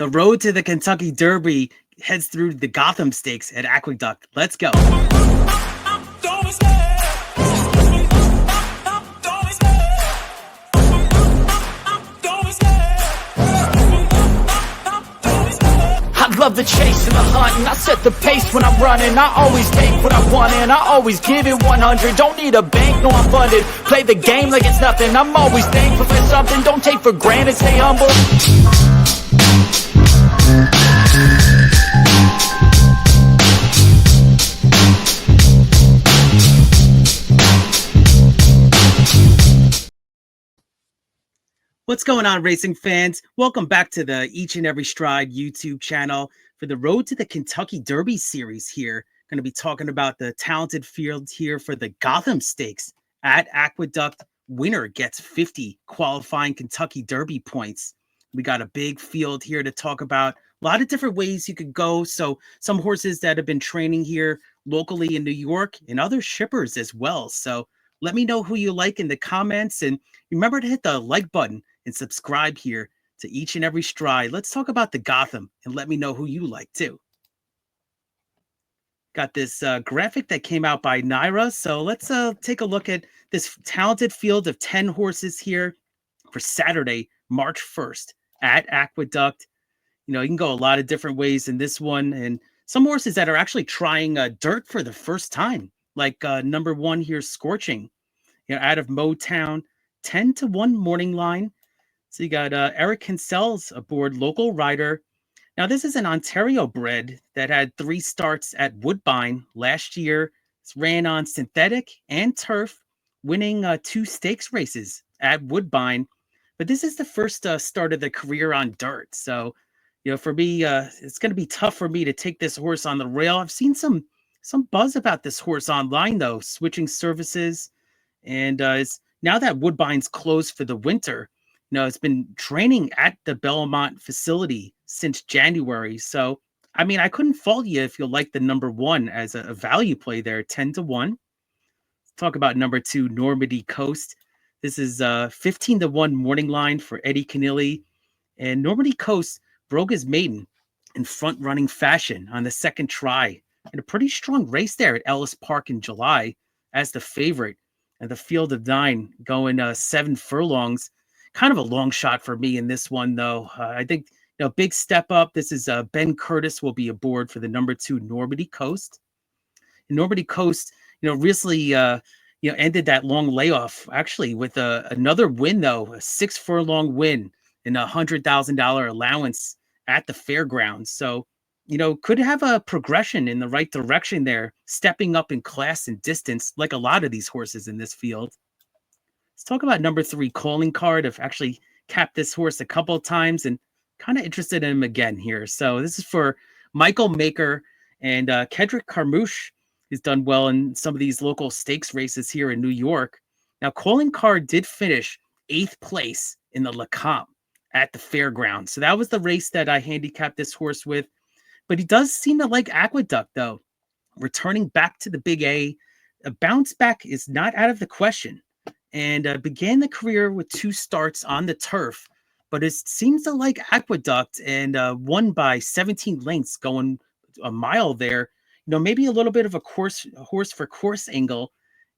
The road to the Kentucky Derby heads through the Gotham Stakes at Aqueduct. Let's go. I love the chase and the hunt, and I set the pace when I'm running. I always take what I want and I always give it 100. Don't need a bank, no, I'm funded. Play the game like it's nothing. I'm always thankful for something. Don't take for granted, stay humble. What's going on, racing fans? Welcome back to the Each and Every Stride YouTube channel for the Road to the Kentucky Derby series here. Going to be talking about the talented field here for the Gotham Stakes at Aqueduct. Winner gets 50 qualifying Kentucky Derby points. We got a big field here to talk about. A lot of different ways you could go. So some horses that have been training here locally in New York and other shippers as well. So let me know who you like in the comments, and remember to hit the like button and subscribe here to Each and Every Stride. Let's talk about the Gotham and let me know who you like too. Got this graphic that came out by Naira. So let's take a look at this talented field of 10 horses here for Saturday, March 1st at Aqueduct. You know, you can go a lot of different ways in this one, and some horses that are actually trying dirt for the first time, like number 1 here, Scorching, you know, out of Motown, 10-1 morning line. So you got Eric Kinsel's aboard, local rider. Now, this is an Ontario bred that had 3 starts at Woodbine last year. It's ran on synthetic and turf, winning 2 stakes races at Woodbine. But this is the first start of the career on dirt. So, you know, for me, it's going to be tough for me to take this horse on the rail. I've seen some buzz about this horse online, though, switching services. And it's now that Woodbine's closed for the winter, you know, it's been training at the Belmont facility since January. So, I mean, I couldn't fault you if you like the number 1 as a value play there, 10-1. Let's talk about number 2, Normandy Coast. This is 15-1 morning line for Eddie Kenneally. And Normandy Coast broke his maiden in front-running fashion on the second try. And a pretty strong race there at Ellis Park in July as the favorite. And the field of 9 going 7 furlongs. Kind of a long shot for me in this one, though. I think, you know, big step up. This is Ben Curtis will be aboard for the number 2 Normandy Coast. And Normandy Coast, you know, recently, ended that long layoff actually with another win, though, a 6 furlong win and a $100,000 allowance at the fairgrounds. So, you know, could have a progression in the right direction there, stepping up in class and distance like a lot of these horses in this field. Let's talk about number 3, Calling Card. I've actually capped this horse a couple of times and kind of interested in him again here. So this is for Michael Maker and Kedrick Carmouche. He's done well in some of these local stakes races here in New York. Now, Calling Card did finish 8th place in the Lecomte at the fairgrounds. So that was the race that I handicapped this horse with. But he does seem to like Aqueduct, though. Returning back to the Big A bounce back is not out of the question. And began the career with 2 starts on the turf, but it seems to like Aqueduct and won by 17 lengths, going a mile there. You know, maybe a little bit of a horse for course angle.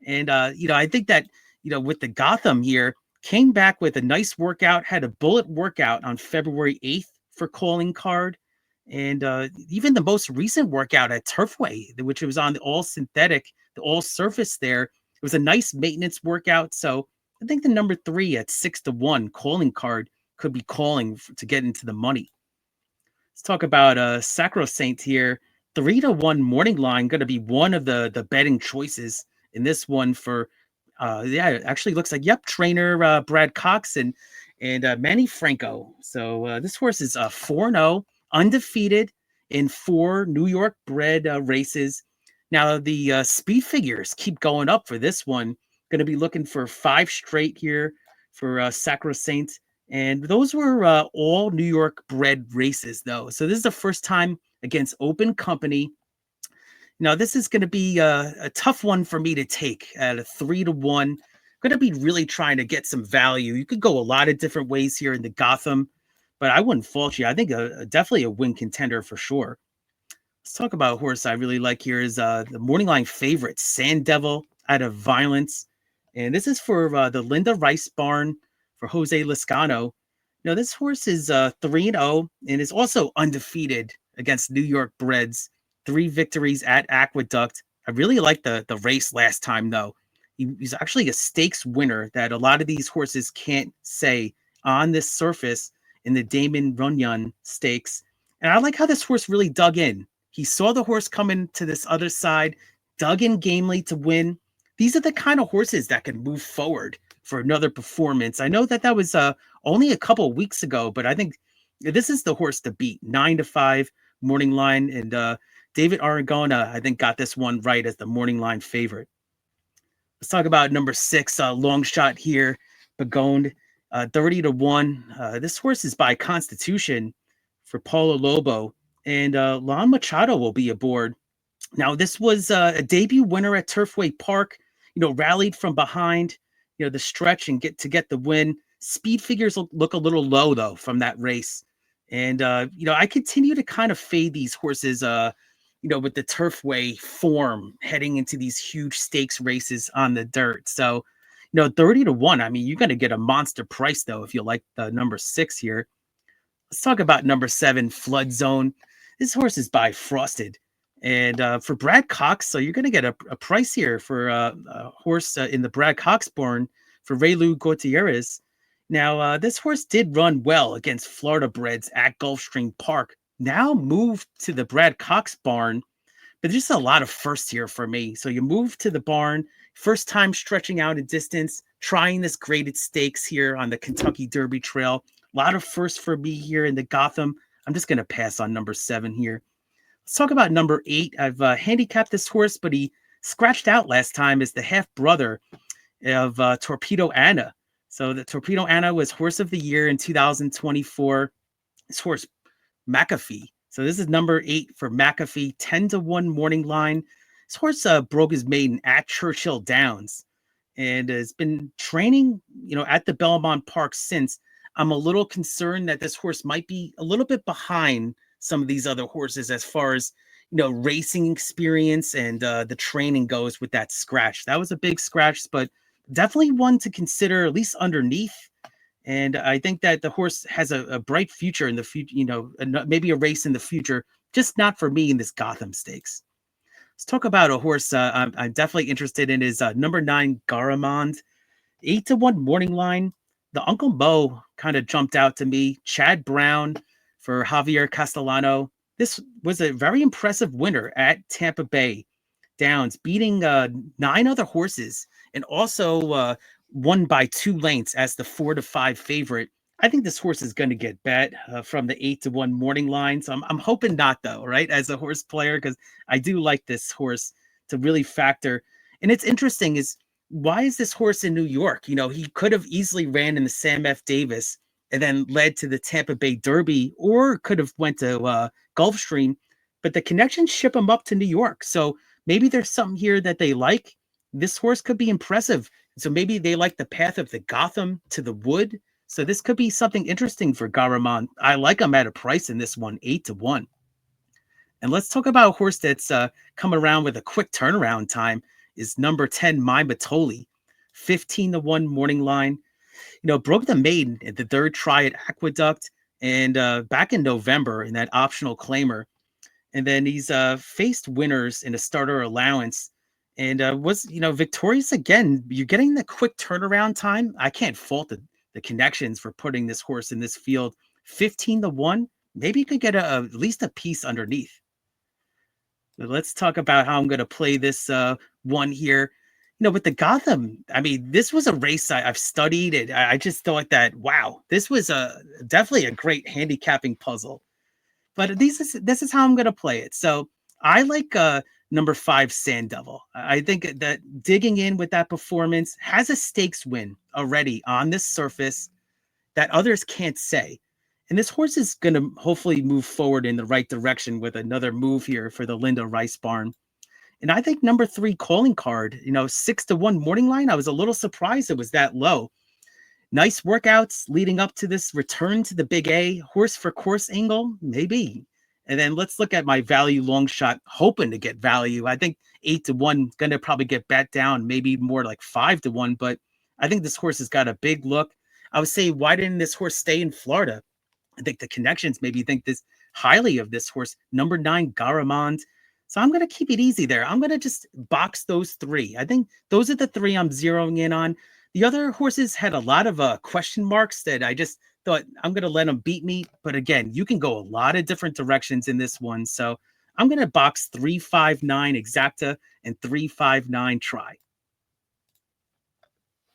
And, you know, I think that, you know, with the Gotham here, came back with a nice workout, had a bullet workout on February 8th for Calling Card. And even the most recent workout at Turfway, which was on the all synthetic, the all surface there, it was a nice maintenance workout. So I think the number 3 at 6-1 Calling Card could be calling to get into the money. Let's talk about Sacrosanct here. 3-1 morning line, going to be one of the betting choices in this one for, it actually looks like, trainer Brad Cox and Manny Franco. So this horse is 4-0, undefeated in 4 New York bred races. Now, the speed figures keep going up for this one. Going to be looking for 5 straight here for Sacrosanct. And those were all New York bred races, though. So this is the first time against Open Company. Now, this is going to be a tough one for me to take at a 3-1. Going to be really trying to get some value. You could go a lot of different ways here in the Gotham. but I wouldn't fault you. I think definitely a win contender for sure. Let's talk about a horse I really like here is the morning line favorite, Sand Devil out of Violence. And this is for the Linda Rice barn for Jose Lascano. Now, this horse is 3-0 and is also undefeated against New York breds. 3 victories at Aqueduct. I really liked the race last time, though. He's actually a stakes winner that a lot of these horses can't say on this surface in the Damon Runyon Stakes. And I like how this horse really dug in. He saw the horse coming to this other side, dug in gamely to win. These are the kind of horses that can move forward for another performance. I know that was only a couple of weeks ago, but I think this is the horse to beat. 9-5 morning line, and David Aragona, I think, got this one right as the morning line favorite. Let's talk about number 6, long shot here, Begone, 30-1. This horse is by Constitution for Paulo Lobo, and Lon Machado will be aboard. Now, this was a debut winner at Turfway Park, rallied from behind, the stretch and get the win. Speed figures look a little low, though, from that race. And, I continue to kind of fade these horses, with the Turfway form heading into these huge stakes races on the dirt. So, 30-1, I mean, you're going to get a monster price, though, if you like the number 6 here. Let's talk about number 7, Flood Zone. This horse is by Frosted. And for Brad Cox, so you're going to get a price here for a horse in the Brad Cox barn for Raylu Gutierrez. Now, this horse did run well against Florida breds at Gulfstream Park. Now moved to the Brad Cox barn, but there's a lot of firsts here for me. So you move to the barn, first time stretching out a distance, trying this graded stakes here on the Kentucky Derby Trail. A lot of firsts for me here in the Gotham. I'm just going to pass on number 7 here. Let's talk about number 8. I've handicapped this horse, but he scratched out last time as the half-brother of Torpedo Anna. So the Torpedo Anna was Horse of the Year in 2024. This horse, McAfee. So this is number 8 for McAfee, 10-1 morning line. This horse broke his maiden at Churchill Downs and has been training, at the Belmont Park since. I'm a little concerned that this horse might be a little bit behind some of these other horses as far as, racing experience and the training goes with that scratch. That was a big scratch, but definitely one to consider at least underneath. And I think that the horse has a bright future in the future, maybe a race in the future, just not for me in this Gotham Stakes. Let's talk about a horse I'm definitely interested in is number 9, Garamond, 8-1 morning line. The Uncle Mo kind of jumped out to me. Chad Brown for Javier Castellano. This was a very impressive winner at Tampa Bay Downs, beating 9 other horses and also won by 2 lengths as the 4-5 favorite. I think this horse is going to get bet from the 8-1 morning line. So I'm hoping not, though, right, as a horse player, because I do like this horse to really factor. And it's interesting is, why is this horse in New York? He could have easily ran in the Sam F. Davis and then led to the Tampa Bay Derby, or could have went to Gulfstream, but the connections ship him up to New York. So maybe there's something here that they like. This horse could be impressive. So maybe they like the path of the Gotham to the Wood. So this could be something interesting for Garamond. I like him at a price in this one, 8-1. And let's talk about a horse that's come around with a quick turnaround time is number 10, My Matoli, 15-1 morning line. Broke the maiden at the 3rd try at Aqueduct and back in November in that optional claimer. And then he's faced winners in a starter allowance and was, victorious again. You're getting the quick turnaround time. I can't fault the connections for putting this horse in this field. 15-1, maybe you could get at least a piece underneath. But let's talk about how I'm going to play this one here. With the Gotham, I mean, this was a race I've studied, and I just thought that, wow, this was definitely a great handicapping puzzle. But this is how I'm going to play it. So I like number 5, Sand Devil. I think that digging in with that performance has a stakes win already on this surface that others can't say. And this horse is going to hopefully move forward in the right direction with another move here for the Linda Rice barn. And I think number 3, Calling Card, 6-1 morning line. I was a little surprised it was that low. Nice workouts leading up to this return to the Big A. Horse for course angle, maybe. And then let's look at my value long shot, hoping to get value. I think 8-1 going to probably get bet down, maybe more like 5-1. But I think this horse has got a big look. I would say, why didn't this horse stay in Florida? I think the connections maybe think this highly of this horse. Number 9, Garamond. So I'm going to keep it easy there. I'm going to just box those 3. I think those are the 3 I'm zeroing in on. The other horses had a lot of question marks that I just thought I'm going to let them beat me. But again, you can go a lot of different directions in this one. So I'm going to box 359 Exacta and 359 Try.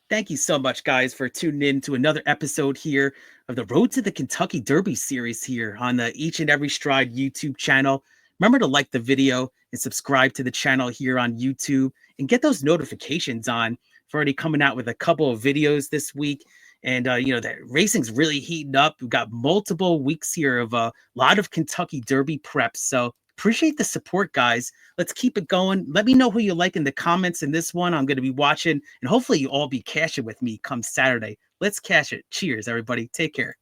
Thank you so much, guys, for tuning in to another episode here of the Road to the Kentucky Derby series here on the Each and Every Stride YouTube channel. Remember to like the video and subscribe to the channel here on YouTube and get those notifications on. I've already coming out with a couple of videos this week. And, the racing's really heating up. We've got multiple weeks here of a lot of Kentucky Derby preps. So appreciate the support, guys. Let's keep it going. Let me know who you like in the comments in this one. I'm going to be watching, and hopefully you all be cashing with me come Saturday. Let's cash it. Cheers, everybody. Take care.